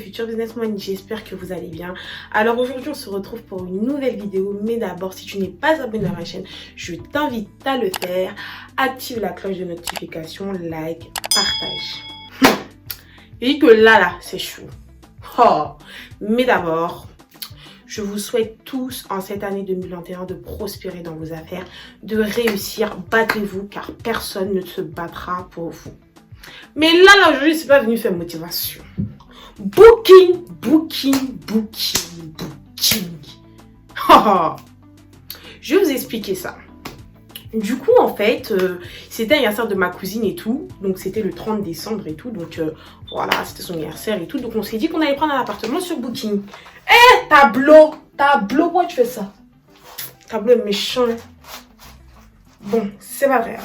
futurs businessmen, j'espère que vous allez bien. Alors aujourd'hui on se retrouve pour une nouvelle vidéo, mais d'abord si tu n'es pas abonné à ma chaîne, je t'invite à le faire. Active la cloche de notification, like, partage. Et que là c'est chaud. Oh. Mais d'abord, je vous souhaite tous en cette année 2021 de prospérer dans vos affaires, de réussir. Battez-vous car personne ne se battra pour vous. Mais là aujourd'hui, je ne suis pas venue faire motivation. Booking. Je vais vous expliquer ça. Du coup, en fait, c'était l'anniversaire de ma cousine et tout. Donc, c'était le 30 décembre et tout. Donc, voilà, c'était son anniversaire et tout. Donc, on s'est dit qu'on allait prendre un appartement sur Booking. Eh, tableau, pourquoi tu fais ça? Tableau est méchant. Bon, c'est pas vrai.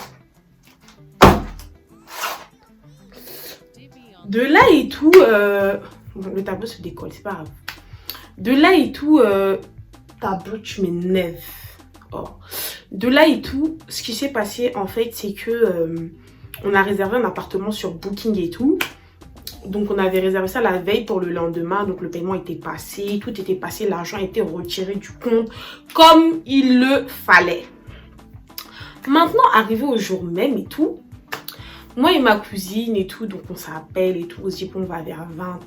De là et tout, bon, le tableau se décolle, c'est pas grave. De là et tout, tableau, tu m'énerves. Oh. De là et tout, ce qui s'est passé en fait, c'est que on a réservé un appartement sur Booking et tout. Donc on avait réservé ça la veille pour le lendemain. Donc le paiement était passé, tout était passé, l'argent était retiré du compte comme il le fallait. Maintenant, arrivé au jour même et tout, moi et ma cousine et tout, donc on s'appelle et tout, on se dit qu'on va vers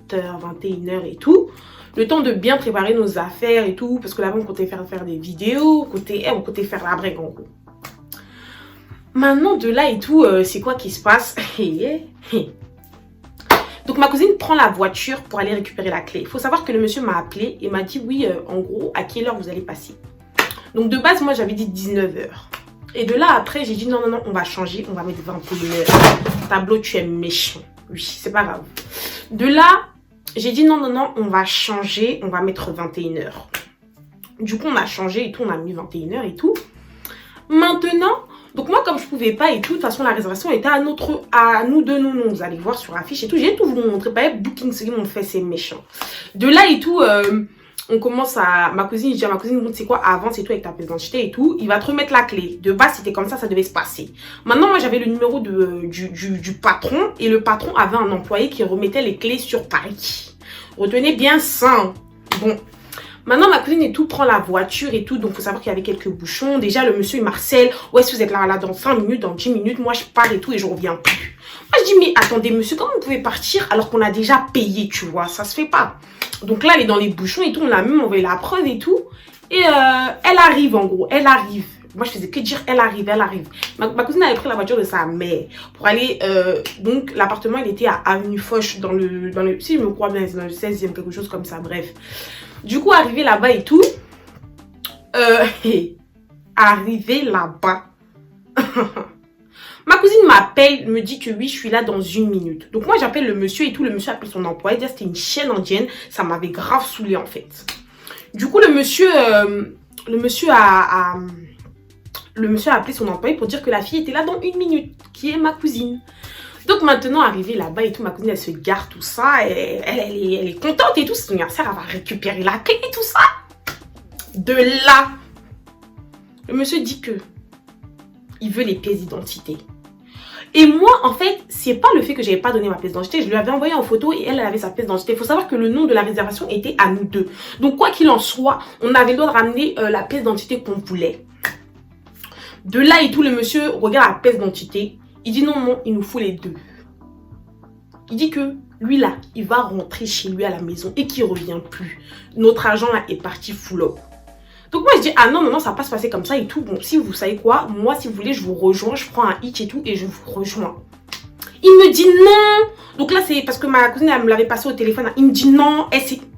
20h, 21h et tout. Le temps de bien préparer nos affaires et tout, parce que là-bas on comptait faire des vidéos, on comptait faire la break en gros. Maintenant de là et tout, c'est quoi qui se passe? Donc ma cousine prend la voiture pour aller récupérer la clé. Il faut savoir que le monsieur m'a appelé et m'a dit oui, en gros, à quelle heure vous allez passer? Donc de base, moi j'avais dit 19h. Et de là après, j'ai dit non, on va changer, on va mettre 21h. Tableau, tu es méchant. Oui, c'est pas grave. De là, j'ai dit non, on va changer, on va mettre 21h. Du coup, on a changé et tout, on a mis 21h et tout. Maintenant, donc moi, comme je pouvais pas et tout, de toute façon, la réservation était à nous deux, non, vous allez voir sur l'affiche et tout. J'ai tout vous montrer, pas Booking, c'est mon fait, c'est méchant. De là et tout, on commence à... Ma cousine, je dis à ma cousine, c'est quoi, avance et tout avec ta pièce d'identité et tout. Il va te remettre la clé. De base, c'était comme ça devait se passer. Maintenant, moi, j'avais le numéro du patron. Et le patron avait un employé qui remettait les clés sur Paris. Retenez bien ça. Bon. Maintenant, ma cousine et tout prend la voiture et tout. Donc, il faut savoir qu'il y avait quelques bouchons. Déjà, le monsieur, il marcelle. Ouais, si vous êtes là dans 5 minutes, dans 10 minutes, moi, je pars et tout et je reviens plus. Moi, je dis, mais attendez, monsieur, comment vous pouvez partir alors qu'on a déjà payé, tu vois? Ça se fait pas. Donc là, elle est dans les bouchons et tout. On l'a même envoyé la preuve et tout. Et elle arrive, en gros. Elle arrive. Moi, je faisais que dire, elle arrive. Ma cousine avait pris la voiture de sa mère pour aller... donc, l'appartement, il était à Avenue Foch, si je me crois bien, c'est dans le 16e, quelque chose comme ça, bref. Du coup, arrivé là-bas et tout, arrivé là-bas, ma cousine m'appelle, me dit que oui, je suis là dans 1 minute. Donc moi, j'appelle le monsieur et tout, le monsieur appelle son employé, c'était une chienne indienne, ça m'avait grave saoulé en fait. Du coup, le monsieur a appelé son employé pour dire que la fille était là dans 1 minute, qui est ma cousine. Donc maintenant, arrivée là-bas et tout, ma cousine, elle se gare tout ça, et elle est contente et tout, c'est son anniversaire, elle va récupérer la clé et tout ça. De là, le monsieur dit que il veut les pièces d'identité. Et moi, en fait, c'est pas le fait que j'avais pas donné ma pièce d'identité, je lui avais envoyé en photo et elle avait sa pièce d'identité. Il faut savoir que le nom de la réservation était à nous deux. Donc quoi qu'il en soit, on avait le droit de ramener la pièce d'identité qu'on voulait. De là et tout, le monsieur regarde la pièce d'identité. Il dit non, il nous faut les deux. Il dit que lui là, il va rentrer chez lui à la maison et qu'il ne revient plus. Notre agent là est parti full up. Donc moi je dis ah non, ça va pas se passer comme ça et tout. Bon, si vous savez quoi, moi si vous voulez, je vous rejoins, je prends un hitch et tout et je vous rejoins. Il me dit non. Donc là c'est parce que ma cousine elle me l'avait passé au téléphone. Il me dit non.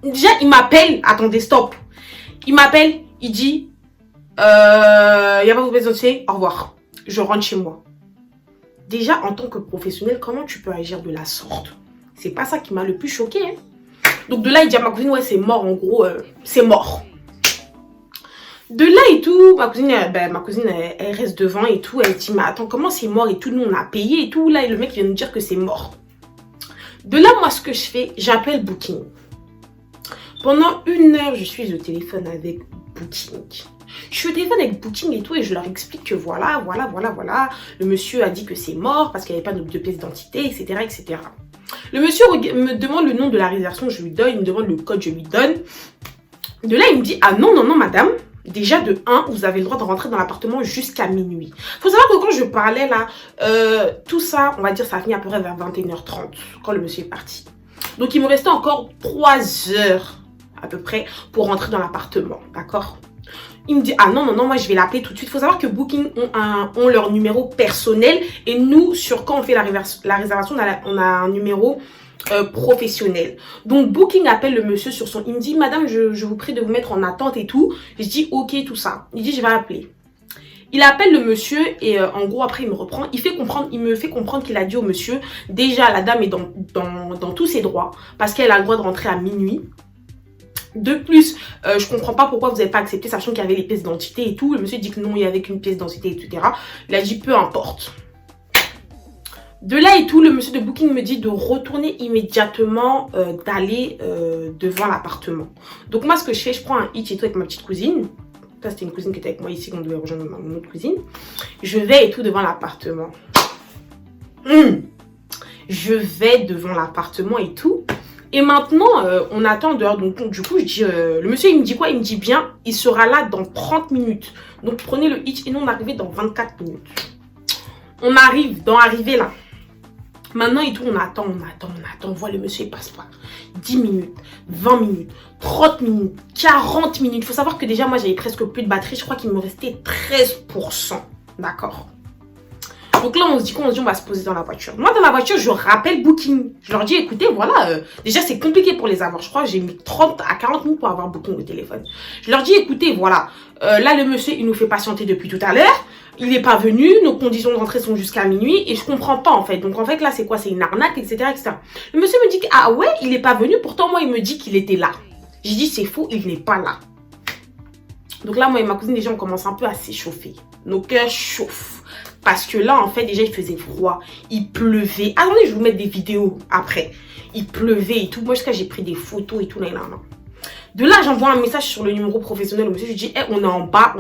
Déjà il m'appelle. Attendez, stop. Il m'appelle, il dit il n'y a pas besoin de au revoir. Je rentre chez moi. Déjà, en tant que professionnel, comment tu peux agir de la sorte? C'est pas ça qui m'a le plus choqué. Hein. Donc de là, il dit à ma cousine, ouais, c'est mort, en gros, c'est mort. De là et tout, ma cousine, elle reste devant et tout. Elle dit, mais attends, comment c'est mort et tout? Nous, on a payé et tout. Là, et le mec vient nous dire que c'est mort. De là, moi, ce que je fais, j'appelle Booking. Pendant 1 heure, je suis au téléphone avec Booking. Je suis au téléphone avec Booking et tout et je leur explique que voilà. Le monsieur a dit que c'est mort parce qu'il n'y avait pas de pièce d'identité, etc. Le monsieur me demande le nom de la réservation, je lui donne. Il me demande le code, je lui donne. De là, il me dit, ah non, non, non, madame. Déjà, de 1, vous avez le droit de rentrer dans l'appartement jusqu'à minuit. Faut savoir que quand je parlais là, tout ça, on va dire, ça a fini à peu près vers 21h30, quand le monsieur est parti. Donc, il me restait encore 3 heures à peu près pour rentrer dans l'appartement, d'accord? Il me dit, ah non, non, non, moi je vais l'appeler tout de suite. Il faut savoir que Booking ont leur numéro personnel. Et nous, quand on fait la réservation, on a un numéro professionnel. Donc Booking appelle le monsieur sur son... Il me dit, madame, je vous prie de vous mettre en attente et tout. Je dis, ok, tout ça. Il dit, je vais appeler. Il appelle le monsieur et en gros, après, il me reprend. Il me fait comprendre qu'il a dit au monsieur, déjà, la dame est dans tous ses droits parce qu'elle a le droit de rentrer à minuit. De plus, je comprends pas pourquoi vous n'avez pas accepté, sachant qu'il y avait les pièces d'identité et tout. Le monsieur dit que non, il n'y avait qu'une pièce d'identité, etc. Il a dit peu importe. De là et tout, le monsieur de Booking me dit de retourner immédiatement, d'aller devant l'appartement. Donc moi, ce que je fais, je prends un hitch et tout avec ma petite cousine. Ça, c'était une cousine qui était avec moi ici, qu'on devait rejoindre mon autre cousine. Je vais et tout devant l'appartement. Je vais devant l'appartement et tout. Et maintenant, on attend dehors. Donc, du coup, je dis, le monsieur, il me dit quoi? Il me dit bien, il sera là dans 30 minutes. Donc, prenez le hitch et nous, on arrive dans 24 minutes. On arrive d'arriver là. Maintenant et tout, on attend. On voit le monsieur, il passe pas. 10 minutes, 20 minutes, 30 minutes, 40 minutes. Il faut savoir que déjà, moi, j'avais presque plus de batterie. Je crois qu'il me restait 13%. D'accord? Donc là, on se dit quoi? On se dit, on va se poser dans la voiture. Moi, dans la voiture, je rappelle Booking. Je leur dis, écoutez, voilà, déjà, c'est compliqué pour les avoir. Je crois que j'ai mis 30 à 40 minutes pour avoir Booking au téléphone. Je leur dis, écoutez, voilà, là, le monsieur, il nous fait patienter depuis tout à l'heure. Il n'est pas venu. Nos conditions de rentrée sont jusqu'à minuit. Et je comprends pas, en fait. Donc, en fait, là, c'est quoi? C'est une arnaque, etc., etc. Le monsieur me dit, ah ouais, il n'est pas venu. Pourtant, moi, il me dit qu'il était là. J'ai dit, c'est faux, il n'est pas là. Donc là, moi et ma cousine, déjà, on commence un peu à s'échauffer. Nos cœurs chauffent. Parce que là, en fait, déjà, il faisait froid. Il pleuvait. Attendez, je vais vous mettre des vidéos après. Il pleuvait et tout. Moi, jusqu'à j'ai pris des photos et tout. Là. De là, j'envoie un message sur le numéro professionnel au monsieur. Je lui dis, hey, on est en bas.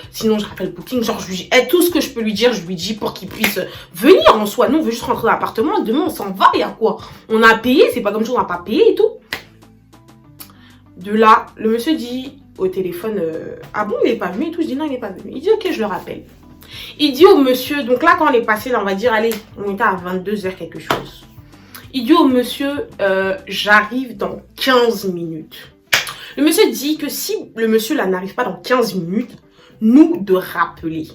Sinon, je rappelle Booking. Genre, je lui dis, hey, tout ce que je peux lui dire, je lui dis pour qu'il puisse venir en soi. Nous, on veut juste rentrer dans l'appartement. Demain, on s'en va. Il y a quoi? On a payé. C'est pas comme si on n'a pas payé et tout. De là, le monsieur dit au téléphone, ah bon, il n'est pas venu et tout. Je dis non, il n'est pas venu. Il dit ok, je le rappelle. Il dit au monsieur, donc là quand on est passé, là, on va dire, allez, on était à 22h quelque chose. Il dit au monsieur, j'arrive dans 15 minutes. Le monsieur dit que si le monsieur là n'arrive pas dans 15 minutes, nous de rappeler.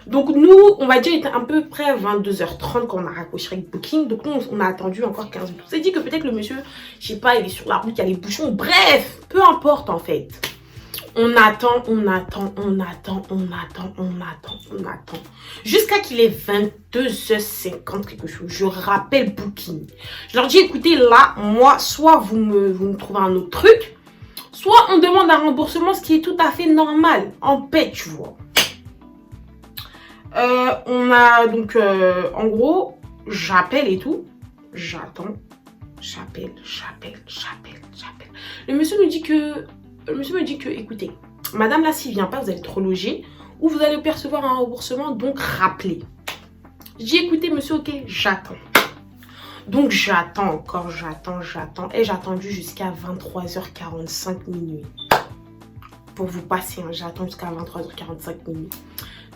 Donc nous, on va dire, il était à peu près 22h30 quand on a raccroché avec Booking. Donc nous, on a attendu encore 15 minutes. On s'est dit que peut-être le monsieur, je sais pas, il est sur la route, il y a les bouchons. Bref, peu importe en fait. On attend. Jusqu'à qu'il est 22h50 quelque chose. Je rappelle Booking. Je leur dis, écoutez, là, moi, soit vous me trouvez un autre truc, soit on demande un remboursement, ce qui est tout à fait normal. En paix, tu vois. On a donc, en gros, j'appelle et tout. J'attends. J'appelle. Le monsieur me dit que, écoutez, madame là, s'il vient pas, vous allez être relogée ou vous allez percevoir un remboursement, donc rappelez. Je dis, écoutez, monsieur, ok, j'attends. Donc, j'attends. Et j'ai attendu jusqu'à 23h45 minuit. Pour vous passer, hein, j'attends jusqu'à 23h45 minuit.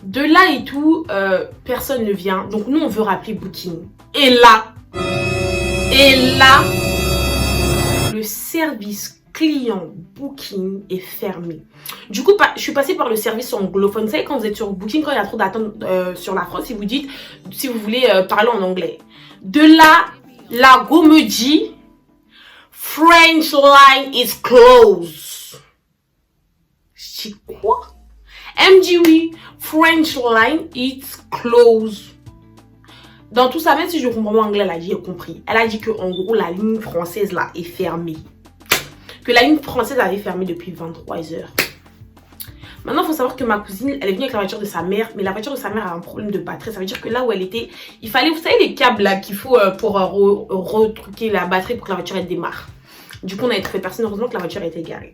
De là et tout, personne ne vient. Donc, nous, on veut rappeler Booking. Et là, le service client Booking est fermé. Du coup, je suis passée par le service anglophone. Vous savez, quand vous êtes sur Booking, quand il y a trop d'attente sur la France, si vous dites, si vous voulez parler en anglais. De là, la go me dit, French line is closed. Je dis quoi? Elle me dit oui, French line is closed. Dans tout ça, même si je comprends pas anglais, elle a dit, j'ai compris. Elle a dit que en gros, la ligne française là est fermée. Que la ligne française avait fermé depuis 23h. Maintenant, il faut savoir que ma cousine, elle est venue avec la voiture de sa mère. Mais la voiture de sa mère a un problème de batterie. Ça veut dire que là où elle était, il fallait, vous savez, les câbles là qu'il faut pour retruquer la batterie pour que la voiture elle démarre. Du coup, on a trouvé personne. Heureusement que la voiture a été garée.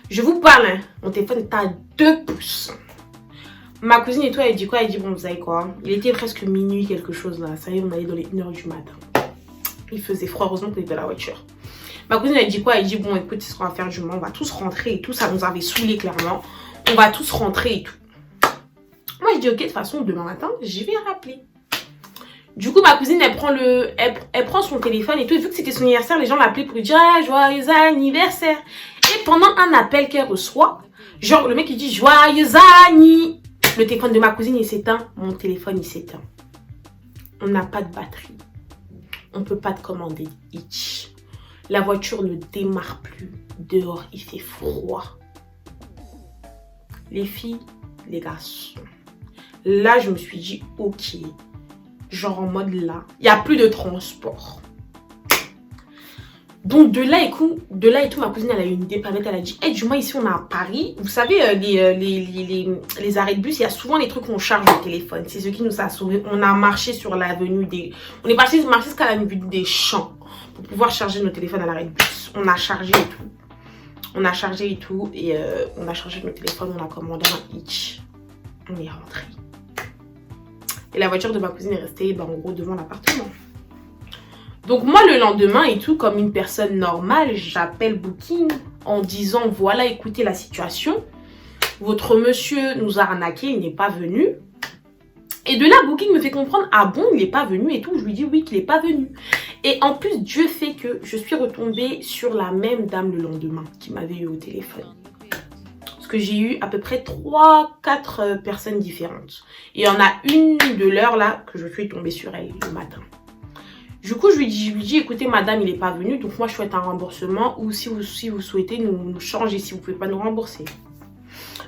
Je vous parle, hein, mon téléphone est à 2 pouces. Ma cousine et tout, elle dit quoi? Elle dit, bon, vous savez quoi? Il était presque minuit, quelque chose là. Ça y est, on allait dans les 1h du matin. Il faisait froid, heureusement qu'on était dans la voiture. Ma cousine, elle dit quoi? Elle dit, bon, écoute, c'est ce qu'on va faire du moment. On va tous rentrer et tout. Ça nous avait saoulé clairement. On va tous rentrer et tout. Moi, je dis, ok, de toute façon, demain matin, j'y vais rappeler. Du coup, ma cousine, elle prend son téléphone et tout. Et vu que c'était son anniversaire, les gens l'appelaient pour lui dire, ah, joyeux anniversaire. Et pendant un appel qu'elle reçoit, genre, le mec, il dit, joyeux anniversaire. Le téléphone de ma cousine, il s'éteint. Mon téléphone, il s'éteint. On n'a pas de batterie. On ne peut pas te commander Hitch. La voiture ne démarre plus. Dehors, il fait froid. Les filles, les garçons. Là, je me suis dit, ok. Genre en mode là, il n'y a plus de transport. Donc de là et tout, ma cousine, elle a eu une idée. Elle a dit, hey, du moins ici, on est à Paris. Vous savez, les arrêts de bus, il y a souvent les trucs où on charge le téléphone. C'est ce qui nous a sauvés. On a marché sur l'avenue des... On est parti marcher jusqu'à l'avenue des Champs pour pouvoir charger nos téléphones à l'arrêt de bus. On a chargé et tout. On a chargé nos téléphones, on a commandé un Hitch. On est rentré. Et la voiture de ma cousine est restée, en gros, devant l'appartement. Donc moi, le lendemain et tout, comme une personne normale, j'appelle Booking en disant, voilà, écoutez la situation. Votre monsieur nous a arnaqué, il n'est pas venu. Et de là, Booking me fait comprendre, ah bon, il n'est pas venu et tout. Je lui dis oui, qu'il n'est pas venu. Et en plus, Dieu fait que je suis retombée sur la même dame le lendemain qui m'avait eu au téléphone. Parce que j'ai eu à peu près 3-4 personnes différentes. Et il y en a une de l'heure là que je suis tombée sur elle le matin. Du coup, je lui dis, écoutez, madame, il n'est pas venu. Donc moi, je souhaite un remboursement. Ou si vous souhaitez nous changer, si vous ne pouvez pas nous rembourser.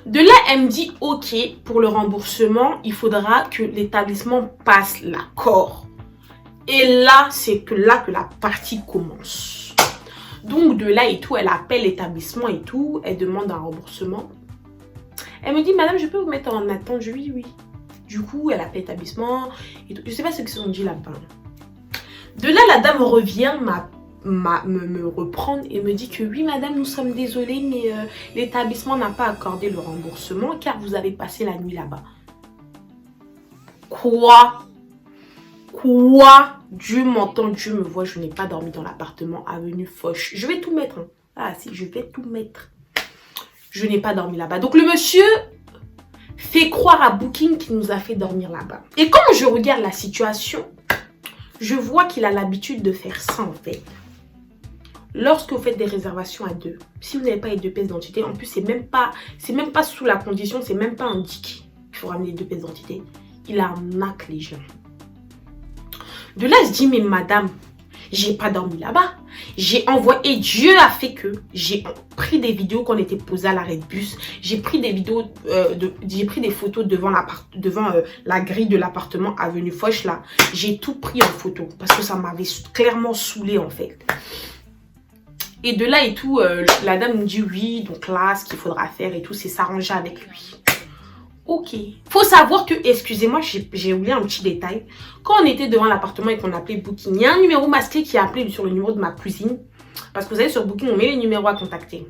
De là, elle me dit, ok, pour le remboursement, il faudra que l'établissement passe l'accord. Et là, c'est que là que la partie commence. Donc de là et tout, elle appelle l'établissement et tout. Elle demande un remboursement. Elle me dit, madame, je peux vous mettre en attente? Oui, oui. Du coup, elle appelle l'établissement et tout. Je ne sais pas ce qu'ils se sont dit là-bas. De là, la dame revient me reprendre et me dit que oui, madame, nous sommes désolés, mais l'établissement n'a pas accordé le remboursement car vous avez passé la nuit là-bas. Quoi? Dieu m'entend, Dieu me voit, je n'ai pas dormi dans l'appartement avenue Foch. Je vais tout mettre. Hein. Ah si, je vais tout mettre. Je n'ai pas dormi là-bas. Donc le monsieur fait croire à Booking qu'il nous a fait dormir là-bas. Et quand je regarde la situation, je vois qu'il a l'habitude de faire ça en fait. Lorsque vous faites des réservations à deux, si vous n'avez pas les 2 pièces d'identité, en plus c'est même pas sous la condition, c'est même pas indiqué qu'il faut ramener les 2 pièces d'identité. Il arnaque les gens. De là, je dis, mais madame, j'ai pas dormi là-bas. J'ai envoyé, et Dieu a fait que j'ai pris des vidéos quand on était posé à l'arrêt de bus. J'ai pris des vidéos, j'ai pris des photos devant la grille de l'appartement avenue Foch là. J'ai tout pris en photo parce que ça m'avait clairement saoulé en fait. Et de là et tout, la dame me dit oui, donc là, ce qu'il faudra faire et tout, c'est s'arranger avec lui. Ok. Faut savoir que, excusez-moi, j'ai oublié un petit détail. Quand on était devant l'appartement et qu'on appelait Booking, il y a un numéro masqué qui a appelé sur le numéro de ma cousine. Parce que vous savez, sur Booking, on met les numéros à contacter.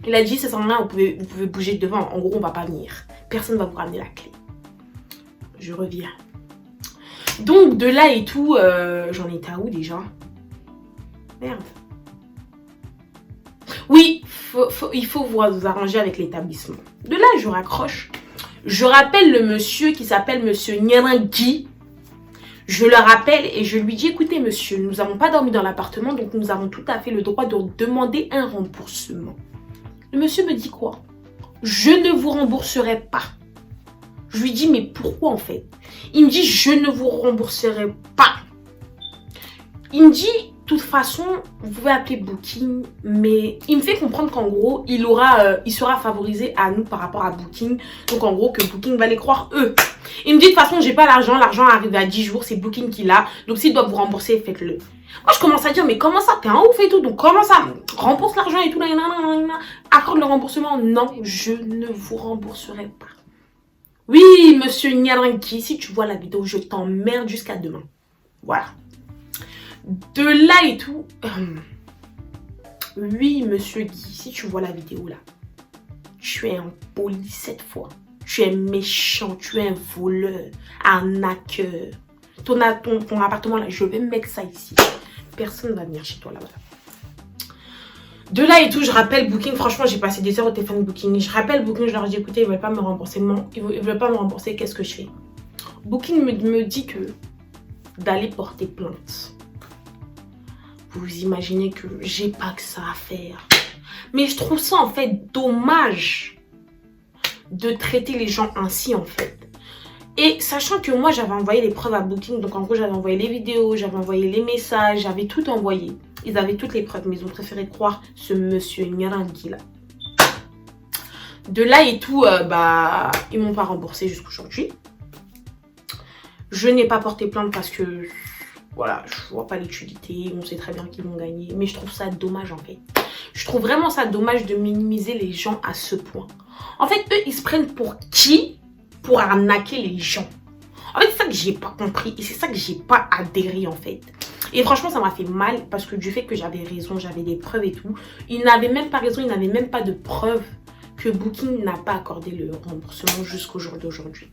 Il a dit, c'est sans rien, vous pouvez bouger devant. En gros, on va pas venir. Personne ne va vous ramener la clé. Je reviens. Donc, de là et tout, j'en étais à où déjà? Merde. Oui, il faut vous arranger avec l'établissement. De là, je raccroche. Je rappelle le monsieur qui s'appelle monsieur Nyarangui. Je le rappelle et je lui dis, écoutez monsieur, nous n'avons pas dormi dans l'appartement, donc nous avons tout à fait le droit de demander un remboursement. Le monsieur me dit quoi? Je ne vous rembourserai pas. Je lui dis, mais pourquoi en fait? Il me dit, je ne vous rembourserai pas. Il me dit, de toute façon, vous pouvez appeler Booking, mais il me fait comprendre qu'en gros, il sera favorisé à nous par rapport à Booking. Donc en gros, que Booking va les croire eux. Il me dit, de toute façon, j'ai pas l'argent arrive à 10 jours, c'est Booking qui l'a. Donc s'ils doivent vous rembourser, faites-le. Moi, je commence à dire, mais comment ça, t'es un ouf et tout, donc comment ça, rembourse l'argent et tout, accorde le remboursement. Non, je ne vous rembourserai pas. Oui, monsieur Nyarangui, si tu vois la vidéo, je t'emmerde jusqu'à demain. Voilà. De là et tout, oui, monsieur Guy, si tu vois la vidéo là, je suis en poli cette fois. Tu es méchant, tu es un voleur, arnaqueur. Ton appartement là, je vais mettre ça ici. Personne ne va venir chez toi là-bas. De là et tout, je rappelle Booking. Franchement, j'ai passé des heures au téléphone Booking. Je rappelle Booking, je leur dis écoutez, ils ne veulent pas me rembourser. Ils veulent pas me rembourser, qu'est-ce que je fais? Booking me dit que d'aller porter plainte. Vous imaginez que j'ai pas que ça à faire. Mais je trouve ça en fait dommage de traiter les gens ainsi en fait. Et sachant que moi j'avais envoyé les preuves à Booking, donc en gros j'avais envoyé les vidéos, j'avais envoyé les messages, j'avais tout envoyé. Ils avaient toutes les preuves, mais ils ont préféré croire ce monsieur Ngarangui là. De là et tout, ils m'ont pas remboursé jusqu'aujourd'hui. Je n'ai pas porté plainte parce que, voilà, je vois pas l'utilité, on sait très bien qu'ils vont gagner. Mais je trouve ça dommage en fait. Je trouve vraiment ça dommage de minimiser les gens à ce point. En fait, eux, ils se prennent pour qui? Pour arnaquer les gens. En fait, c'est ça que j'ai pas compris et c'est ça que j'ai pas adhéré en fait. Et franchement, ça m'a fait mal parce que du fait que j'avais raison, j'avais des preuves et tout. Ils n'avaient même pas raison, ils n'avaient même pas de preuves que Booking n'a pas accordé le remboursement jusqu'au jour d'aujourd'hui.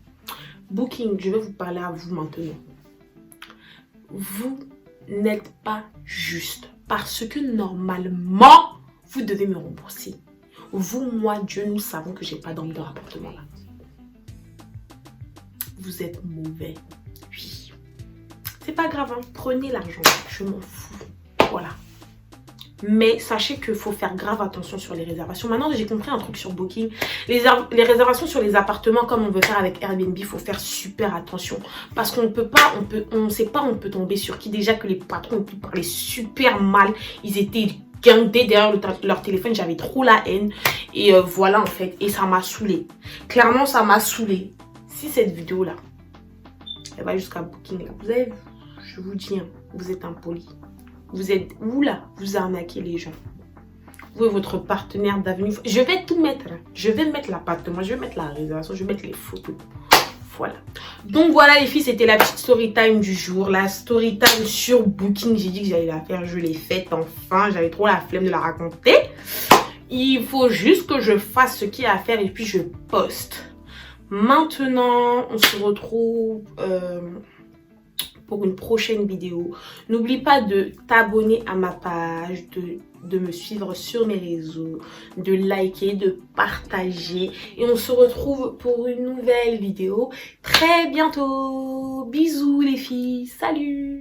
Booking, je vais vous parler à vous maintenant. Vous n'êtes pas juste parce que normalement, vous devez me rembourser. Vous, moi, Dieu, nous savons que j'ai pas dormi dans l'appartement là. Vous êtes mauvais. Oui. C'est pas grave, hein. Prenez l'argent. Je m'en fous. Voilà. Mais sachez qu'il faut faire grave attention sur les réservations. Maintenant, j'ai compris un truc sur Booking. Les réservations sur les appartements, comme on veut faire avec Airbnb, il faut faire super attention. Parce qu'on ne peut pas, on sait pas, on peut tomber sur qui. Déjà que les patrons ont pu parler super mal. Ils étaient guindés derrière leur téléphone. J'avais trop la haine. Et voilà en fait. Et ça m'a saoulée. Clairement, ça m'a saoulée. Si cette vidéo là, elle va jusqu'à Booking là, vous avez vu, je vous dis, hein, vous êtes impoli. Vous êtes où là? Vous arnaquez les gens. Vous et votre partenaire d'avenue. Je vais tout mettre. Hein. Je vais mettre l'appartement, je vais mettre la réservation, je vais mettre les photos. Voilà. Donc voilà les filles, c'était la petite story time du jour. La story time sur Booking. J'ai dit que j'allais la faire, je l'ai faite enfin. J'avais trop la flemme de la raconter. Il faut juste que je fasse ce qu'il y a à faire et puis je poste. Maintenant, on se retrouve pour une prochaine vidéo. N'oublie pas de t'abonner à ma page, de me suivre sur mes réseaux, de liker, de partager. Et on se retrouve pour une nouvelle vidéo très bientôt. Bisous les filles, salut!